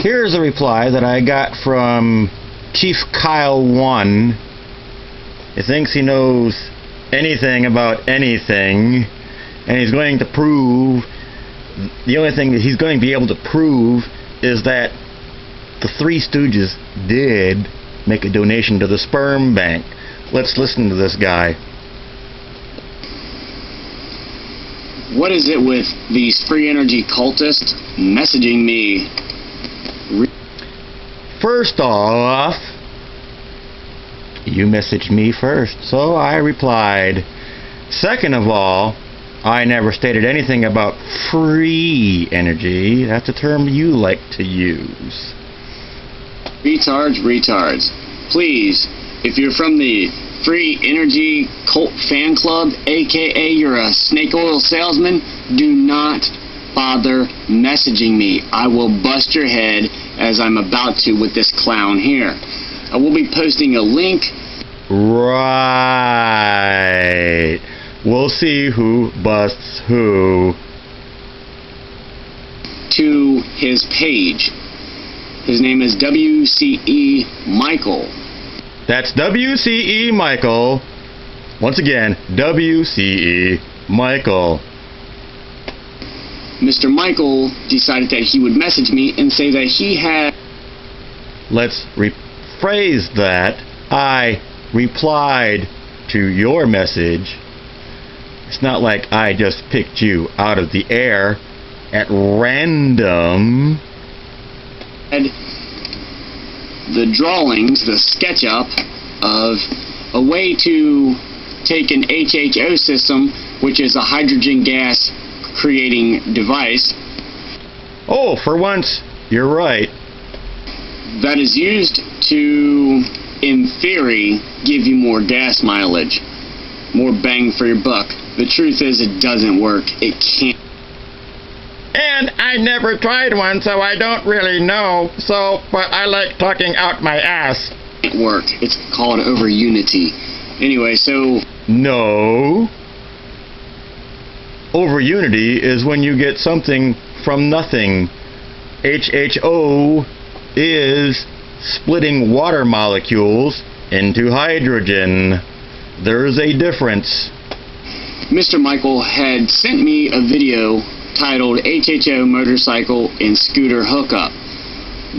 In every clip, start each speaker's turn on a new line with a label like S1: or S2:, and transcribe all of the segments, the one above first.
S1: Here's a reply that I got from Chief Kyle 1. He thinks he knows anything about anything, and he's going to prove, the only thing that he's going to be able to prove is that the Three Stooges did make a donation to the sperm bank. Let's listen to this guy.
S2: What is it with these free energy cultists messaging me?
S1: First off, you messaged me first, so I replied. Second of all, I never stated anything about free energy. That's a term you like to use.
S2: Retards. Please, if you're from the Free Energy Cult Fan Club, aka you're a snake oil salesman, do not bother messaging me. I will bust your head as I'm about to with this clown here. I will be posting a link.
S1: Right. We'll see who busts who.
S2: To his page. His name is WCE Michael.
S1: That's WCE Michael. Once again, WCE Michael.
S2: Mr. Michael decided that he would message me and say that he had...
S1: Let's rephrase that. I replied to your message. It's not like I just picked you out of the air at random.
S2: The drawings, the sketch up of a way to take an HHO system, which is a hydrogen gas creating device.
S1: Oh, for once, you're right.
S2: That is used to, in theory, give you more gas mileage, more bang for your buck. The truth is, it doesn't work. It can't.
S1: And I never tried one, so I don't really know. But I like talking out my ass.
S2: It work. It's called over unity. Anyway, so...
S1: No. Over unity is when you get something from nothing. HHO is splitting water molecules into hydrogen. There's a difference.
S2: Mr. Michael had sent me a video titled HHO Motorcycle and Scooter Hookup.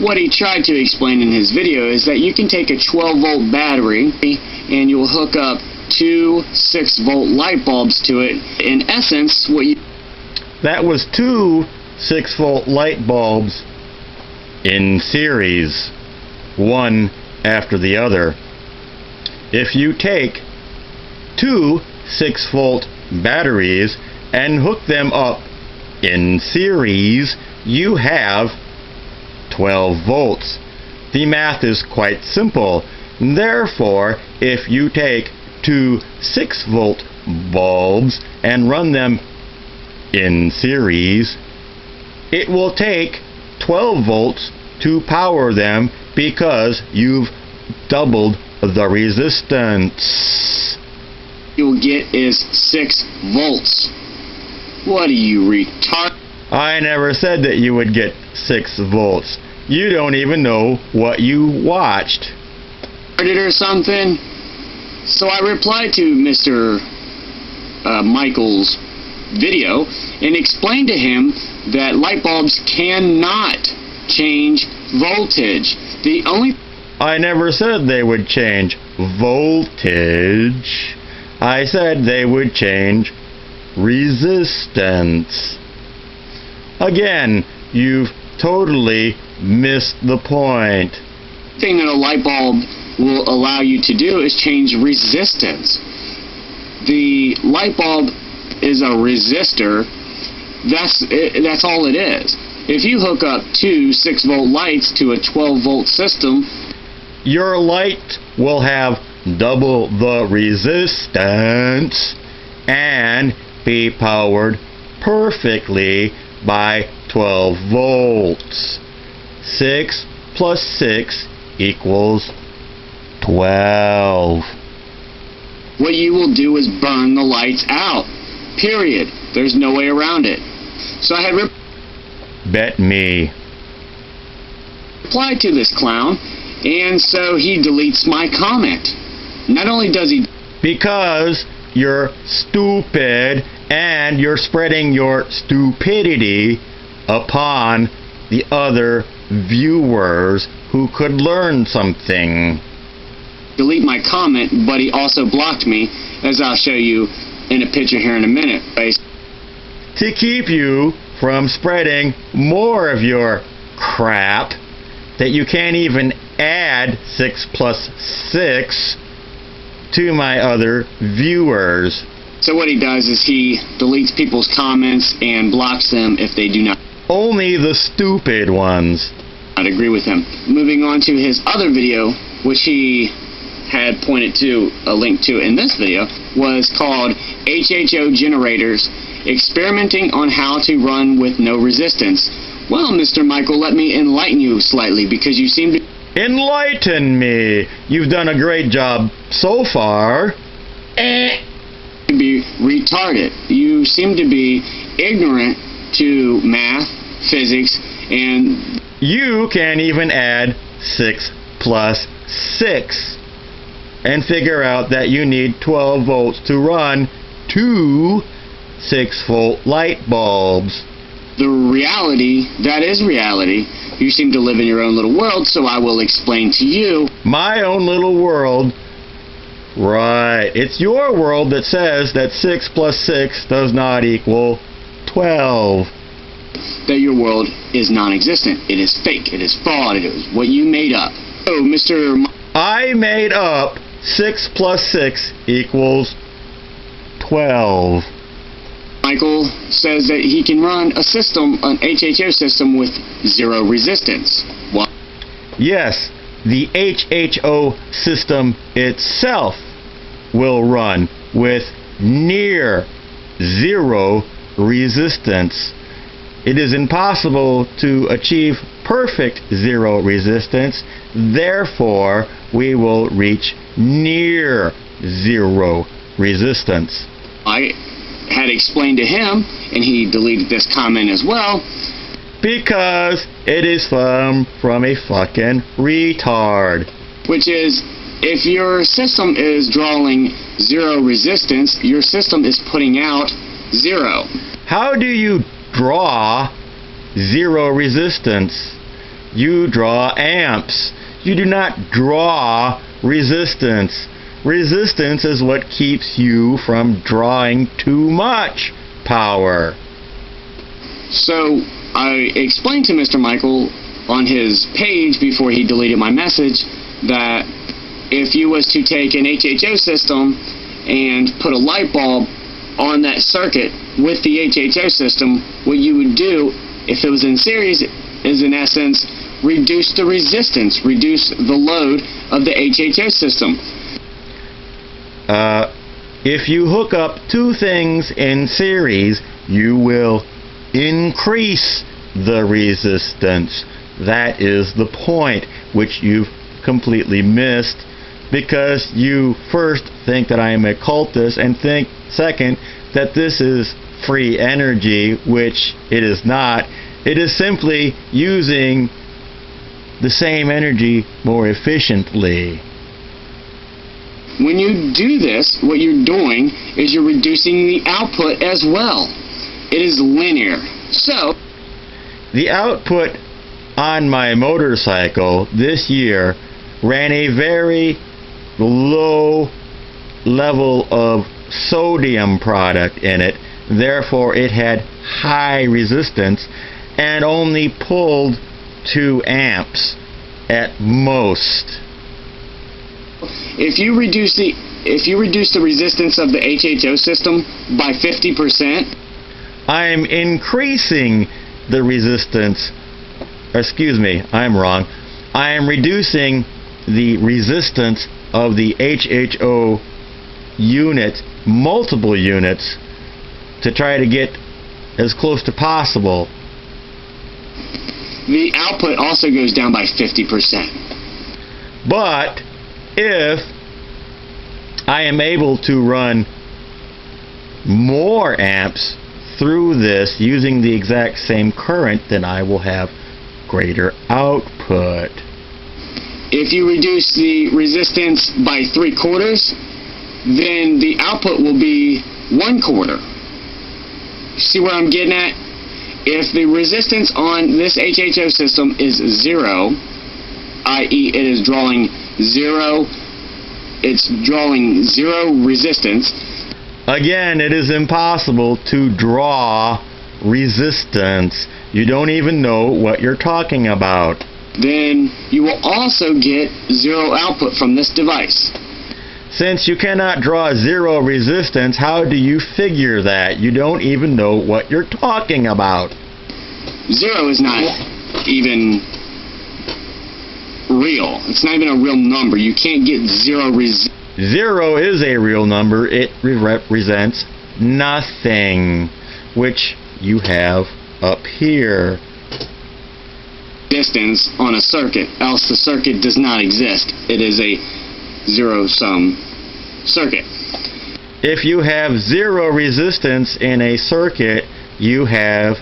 S2: What he tried to explain in his video is that you can take a 12-volt battery and you'll hook up two 6-volt light bulbs to it. In essence,
S1: that was two 6-volt light bulbs in series, one after the other. If you take two 6-volt batteries and hook them up in series, you have 12 volts. The math is quite simple. Therefore, if you take two 6-volt bulbs and run them in series, it will take 12 volts to power them because you've doubled the resistance.
S2: You'll get is 6 volts. What are you, retard?
S1: I never said that you would get 6 volts. You don't even know what you watched.
S2: Or something? So I replied to Mr. Michael's video and explained to him that light bulbs cannot change voltage.
S1: I never said they would change voltage. I said they would change resistance. Again, you've totally missed the point.
S2: The thing that a light bulb will allow you to do is change resistance. The light bulb is a resistor. That's all it is. If you hook up two 6-volt lights to a 12-volt system,
S1: your light will have double the resistance and be powered perfectly by 12 volts. 6 plus 6 equals 12.
S2: What you will do is burn the lights out. Period. There's no way around it. So I had...
S1: Bet me.
S2: reply to this clown, and so he deletes my comment. Not only does he...
S1: Because you're stupid and you're spreading your stupidity upon the other viewers who could learn something.
S2: Delete my comment, but he also blocked me, as I'll show you in a picture here in a minute.
S1: To keep you from spreading more of your crap that you can't even add 6 plus 6 to my other viewers.
S2: So what he does is he deletes people's comments and blocks them if they do not
S1: Only the stupid ones
S2: agree with him. Moving on to his other video, which he had pointed to a link to in this video, was called HHO Generators, Experimenting on How to Run with No Resistance. Well, Mr. Michael, let me enlighten you slightly, because you seem to...
S1: Enlighten me! You've done a great job so far.
S2: Be retarded. You seem to be ignorant to math, physics, and...
S1: You can't even add 6 plus 6 and figure out that you need 12 volts to run 2 6-volt light bulbs.
S2: The reality, that is reality. You seem to live in your own little world, so I will explain to you.
S1: My own little world. Right. It's your world that says that 6 plus 6 does not equal 12.
S2: That your world is non-existent. It is fake. It is fraud. It is what you made up. Oh, Mr.
S1: I made up 6 plus 6 equals 12.
S2: Michael says that he can run a system, an HHO system, with 0 resistance. What?
S1: Yes, the HHO system itself will run with near 0 resistance. It is impossible to achieve perfect 0 resistance, therefore we will reach near 0 resistance.
S2: I had explained to him, and he deleted this comment as well.
S1: Because it is from a fucking retard.
S2: Which is, if your system is drawing 0 resistance, your system is putting out 0.
S1: How do you draw 0 resistance? You draw amps. You do not draw resistance. Resistance is what keeps you from drawing too much power.
S2: So I explained to Mr. Michael on his page before he deleted my message that if you was to take an HHO system and put a light bulb on that circuit with the HHO system, what you would do if it was in series is, in essence, reduce the resistance, reduce the load of the HHO system.
S1: If you hook up 2 things in series, you will increase the resistance. That is the point, which you've completely missed, because you first think that I am a cultist, and think second that this is free energy, which it is not. It is simply using the same energy more efficiently.
S2: When you do this, what you're doing is you're reducing the output as well. It is linear. So,
S1: the output on my motorcycle this year ran a very low level of sodium product in it. Therefore, it had high resistance and only pulled 2 amps at most.
S2: If you reduce the resistance of the HHO system by 50%,
S1: I'm increasing the resistance. Excuse me, I'm wrong. I am reducing the resistance of the HHO unit, multiple units, to try to get as close to possible.
S2: The output also goes down by 50%.
S1: But if I am able to run more amps through this using the exact same current, then I will have greater output.
S2: If you reduce the resistance by 3/4, then the output will be 1/4. See where I'm getting at? If the resistance on this HHO system is 0, i.e. it is drawing 0, it's drawing 0 resistance.
S1: Again, it is impossible to draw resistance. You don't even know what you're talking about.
S2: Then you will also get 0 output from this device.
S1: Since you cannot draw 0 resistance, how do you figure that? You don't even know what you're talking about.
S2: 0 is not even real. It's not even a real number. You can't get 0 resistance.
S1: 0 is a real number. It represents nothing, which you have up here.
S2: Distance on a circuit, else the circuit does not exist. It is a zero-sum circuit.
S1: If you have 0 resistance in a circuit, you have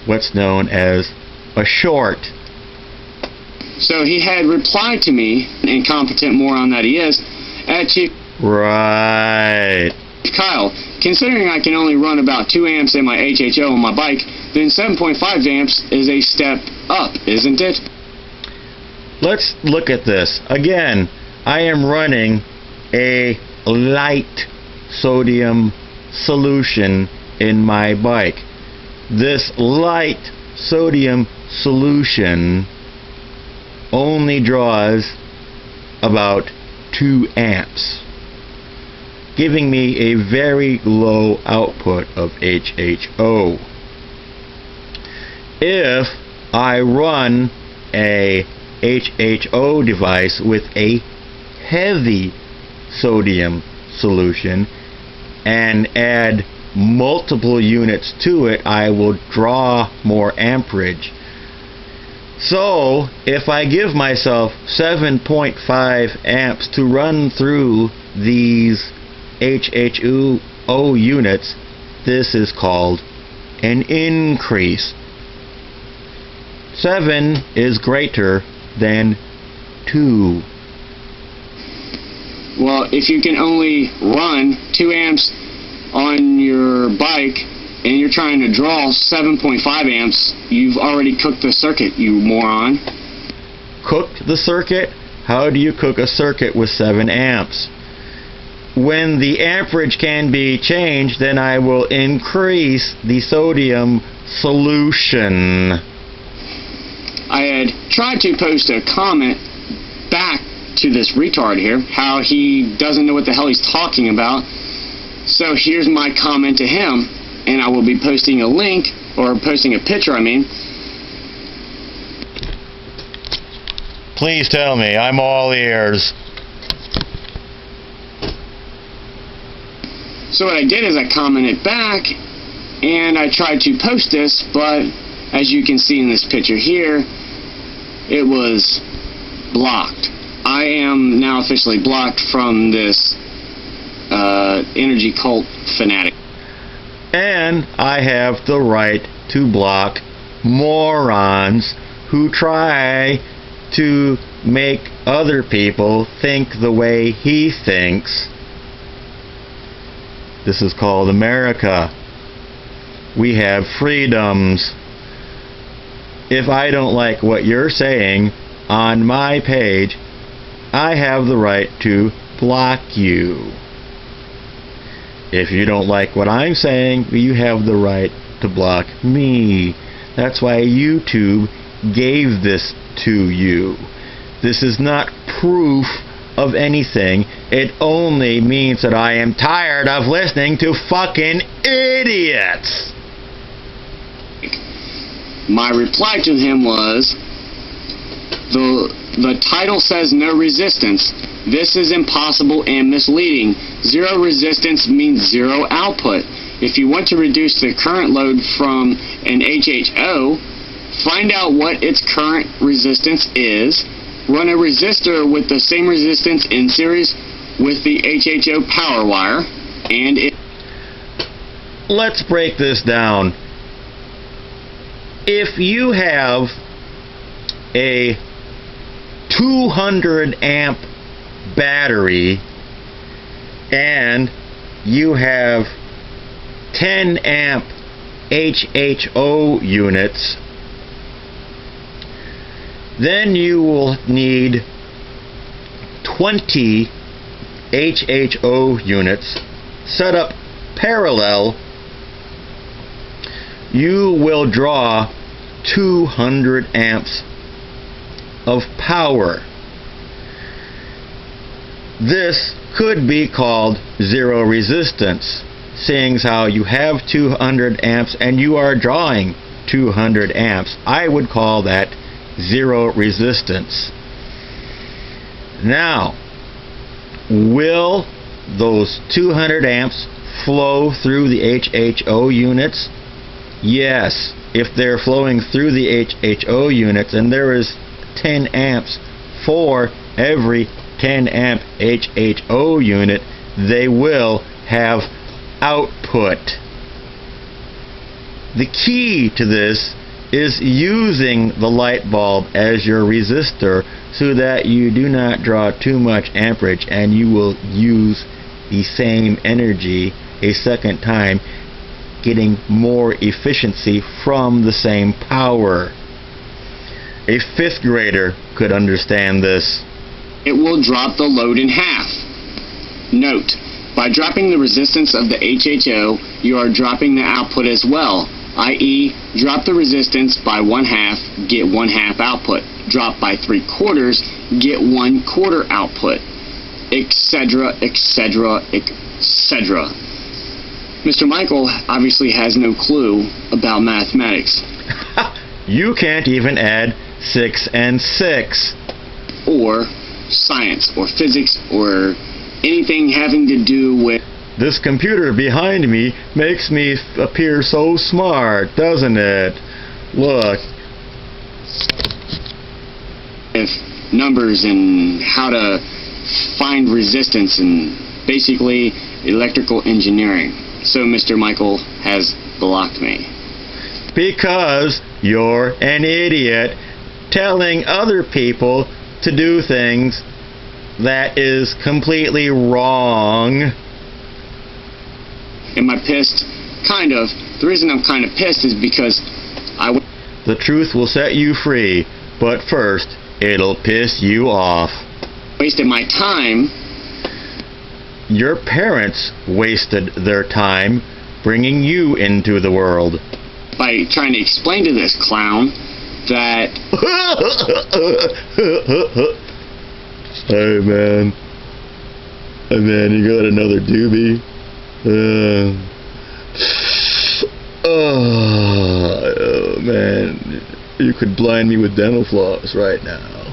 S1: what's known as a short.
S2: So he had replied to me, incompetent moron that he is, at Chief
S1: Right.
S2: Kyle, considering I can only run about 2 amps in my HHO on my bike, then 7.5 amps is a step up, isn't it?
S1: Let's look at this. Again, I am running a light sodium solution in my bike. This light sodium solution only draws about 2 amps, giving me a very low output of HHO. If I run a HHO device with a heavy sodium solution and add multiple units to it, I will draw more amperage. So if I give myself 7.5 amps to run through these HHO units, this is called an increase. 7 is greater than 2.
S2: Well, if you can only run 2 amps on your bike and you're trying to draw 7.5 amps, you've already cooked the circuit, you moron.
S1: Cooked the circuit? How do you cook a circuit with 7 amps? When the amperage can be changed, then I will increase the sodium solution.
S2: I had tried to post a comment back to this retard here, how he doesn't know what the hell he's talking about. So here's my comment to him, and I will be posting a link, or posting a picture, I mean.
S1: Please tell me, I'm all ears.
S2: So what I did is I commented back, and I tried to post this, but as you can see in this picture here, it was blocked. I am now officially blocked from this energy cult fanatic.
S1: And I have the right to block morons who try to make other people think the way he thinks. This is called America. We have freedoms. If I don't like what you're saying on my page, I have the right to block you. If you don't like what I'm saying, you have the right to block me. That's why YouTube gave this to you. This is not proof of anything. It only means that I am tired of listening to fucking idiots.
S2: My reply to him was, the title says no resistance. This is impossible and misleading. 0 resistance means 0 output. If you want to reduce the current load from an HHO, find out what its current resistance is, run a resistor with the same resistance in series with the HHO power wire, and it...
S1: Let's break this down. If you have a 200 amp battery and you have 10 amp HHO units, then you will need 20 HHO units set up parallel. You will draw 200 amps of power. This could be called zero resistance, seeing how you have 200 amps and you are drawing 200 amps. I would call that zero resistance. Now, will those 200 amps flow through the HHO units? Yes, if they're flowing through the HHO units, and there is 10 amps for every 10 amp HHO unit, they will have output. The key to this is using the light bulb as your resistor so that you do not draw too much amperage and you will use the same energy a second time, getting more efficiency from the same power. A 5th grader could understand this.
S2: It will drop the load in half. Note, by dropping the resistance of the HHO, you are dropping the output as well, i.e., drop the resistance by 1/2, get 1/2 output. Drop by 3/4, get 1/4 output, etc., etc., etc. Mr. Michael obviously has no clue about mathematics.
S1: You can't even add 6 and 6.
S2: Or science, or physics, or anything having to do with...
S1: This computer behind me makes me appear so smart, doesn't it? Look.
S2: If numbers and how to find resistance and basically electrical engineering. So Mr. Michael has blocked me.
S1: Because you're an idiot telling other people to do things that is completely wrong.
S2: Am I pissed? Kind of. The reason I'm kind of pissed is because
S1: the truth will set you free, but first it'll piss you off.
S2: Wasted my time.
S1: Your parents wasted their time bringing you into the world.
S2: By trying to explain to this clown that...
S1: Hey man, you got another doobie? Oh man, you could blind me with dental floss right now.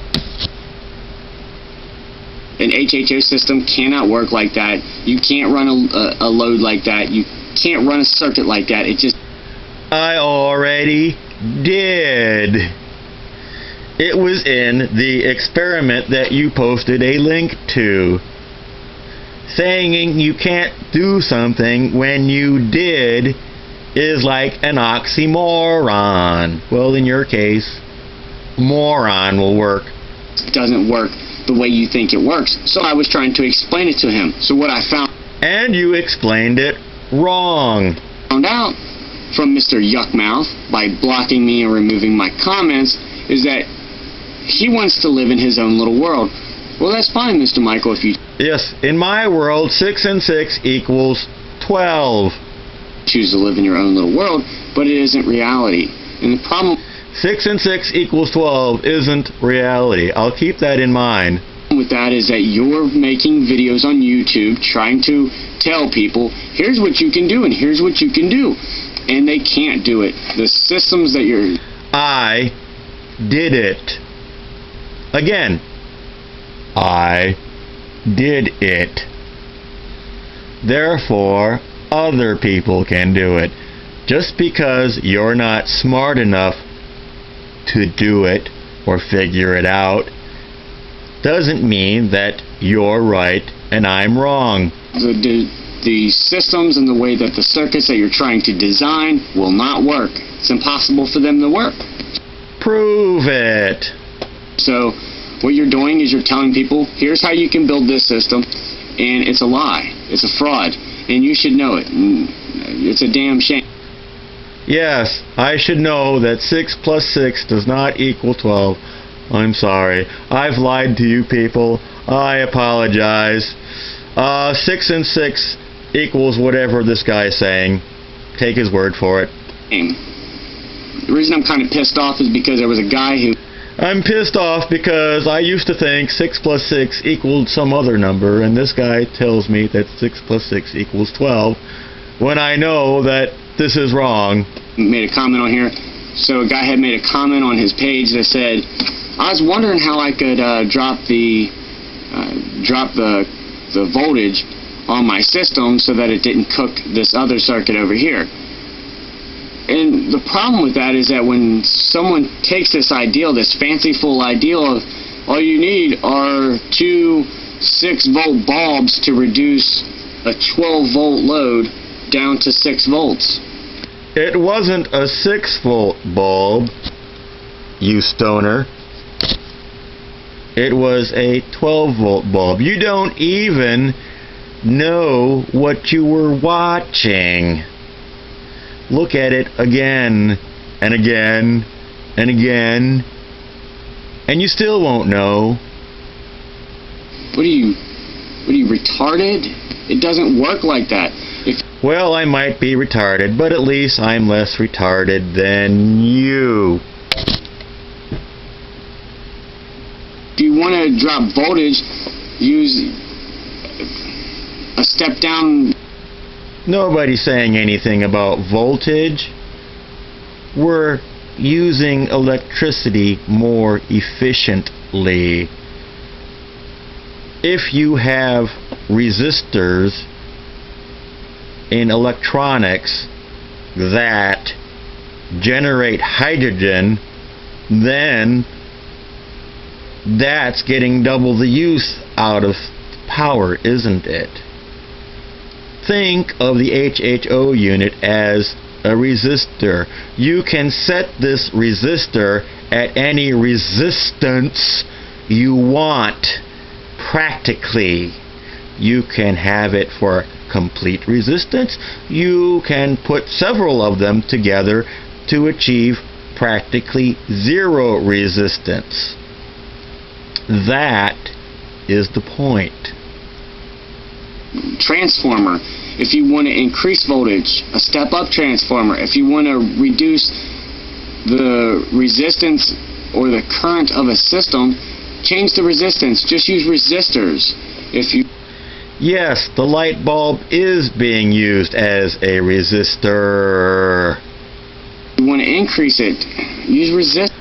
S2: An HHO system cannot work like that. You can't run a load like that. You can't run a circuit like that. It just...
S1: I already did. It was in the experiment that you posted a link to. Saying you can't do something when you did is like an oxymoron. Well, in your case, moron will work.
S2: It doesn't work the way you think it works. So I was trying to explain it to him. So what I found...
S1: And you explained it wrong.
S2: Found out from Mr. Yuckmouth by blocking me and removing my comments is that he wants to live in his own little world. Well, that's fine, Mr. Michael, if you...
S1: Yes, in my world, 6 and 6 equals 12.
S2: Choose to live in your own little world, but it isn't reality. And the problem...
S1: 6 and 6 equals 12 isn't reality. I'll keep that in mind.
S2: With that is that you're making videos on YouTube trying to tell people, here's what you can do and here's what you can do. And they can't do it. The systems that you're...
S1: I did it. Again, I did it. Therefore, other people can do it. Just because you're not smart enough to do it or figure it out doesn't mean that you're right and I'm wrong.
S2: The systems and the way that the circuits that you're trying to design will not work. It's impossible for them to work.
S1: Prove it.
S2: So what you're doing is you're telling people, here's how you can build this system, and it's a lie. It's a fraud, and you should know it. It's a damn shame.
S1: Yes, I should know that 6 plus 6 does not equal 12. I'm sorry. I've lied to you people. I apologize. 6 and 6 equals whatever this guy is saying. Take his word for it.
S2: The reason I'm kind of pissed off is because there was a guy who...
S1: I'm pissed off because I used to think 6 plus 6 equaled some other number, and this guy tells me that 6 plus 6 equals 12, when I know that this is wrong.
S2: Made a comment on here. So a guy had made a comment on his page that said, I was wondering how I could drop the voltage on my system so that it didn't cook this other circuit over here. And the problem with that is that when someone takes this ideal, this fanciful ideal of all you need are 2 6-volt bulbs to reduce a 12-volt load down to 6 volts.
S1: It wasn't a 6-volt bulb, you stoner. It was a 12-volt bulb. You don't even know what you were watching. Look at it again and again and again, and you still won't know.
S2: What are you retarded? It doesn't work like that.
S1: Well, I might be retarded, but at least I'm less retarded than you.
S2: If you want to drop voltage, use a step down.
S1: Nobody's saying anything about voltage. We're using electricity more efficiently. If you have resistors in electronics that generate hydrogen, then that's getting double the use out of power, isn't it? Think of the HHO unit as a resistor. You can set this resistor at any resistance you want, practically. You can have it for complete resistance. You can put several of them together to achieve practically zero resistance. That is the point.
S2: Transformer. If you want to increase voltage, a step-up transformer. If you want to reduce the resistance or the current of a system, change the resistance. Just use resistors.
S1: Yes, the light bulb is being used as a resistor.
S2: If you want to increase it, use resist.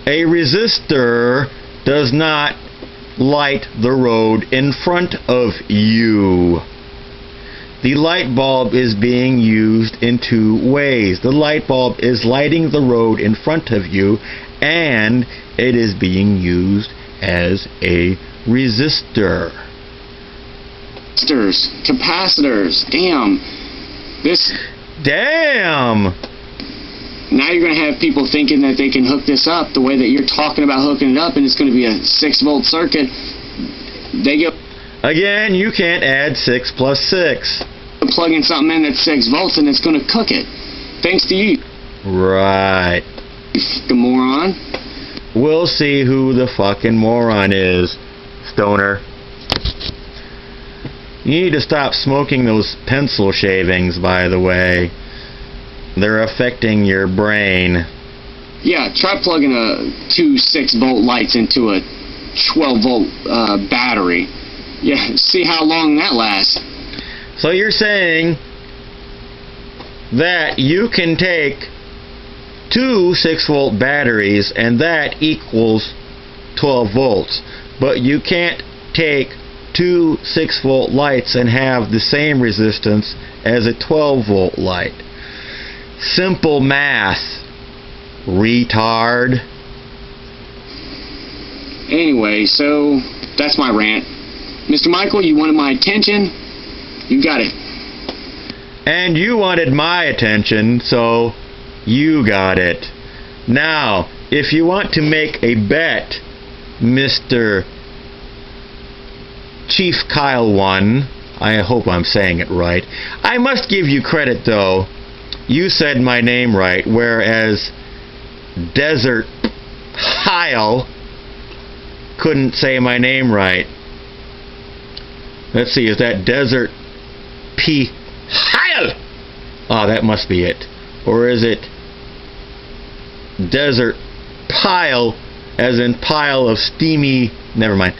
S1: A resistor does not light the road in front of you. The light bulb is being used in two ways. The light bulb is lighting the road in front of you, and it is being used as a resistor.
S2: Capacitors. Damn.
S1: Damn!
S2: Now you're going to have people thinking that they can hook this up the way that you're talking about hooking it up, and it's going to be a 6-volt circuit. They go...
S1: Again, you can't add 6 plus 6.
S2: Plug in something in that's 6 volts, and it's going to cook it. Thanks to you.
S1: Right.
S2: You fucking moron.
S1: We'll see who the fucking moron is, stoner. You need to stop smoking those pencil shavings, by the way. They're affecting your brain.
S2: Yeah, try plugging 2 6-volt lights into a 12-volt battery. Yeah, see how long that lasts.
S1: So you're saying that you can take 2 6-volt batteries and that equals 12 volts, but you can't take 2 6-volt lights and have the same resistance as a 12-volt light. Simple math, retard.
S2: Anyway, so that's my rant. Mr. Michael, you wanted my attention? You got it.
S1: And you wanted my attention, so you got it. Now, if you want to make a bet Mr. Chief Kyle 1. I hope I'm saying it right. I must give you credit, though. You said my name right, whereas Desert Heil couldn't say my name right. Let's see, is that Desert P. Heil? Ah, that must be it. Or is it Desert Pile, as in pile of steamy... Never mind.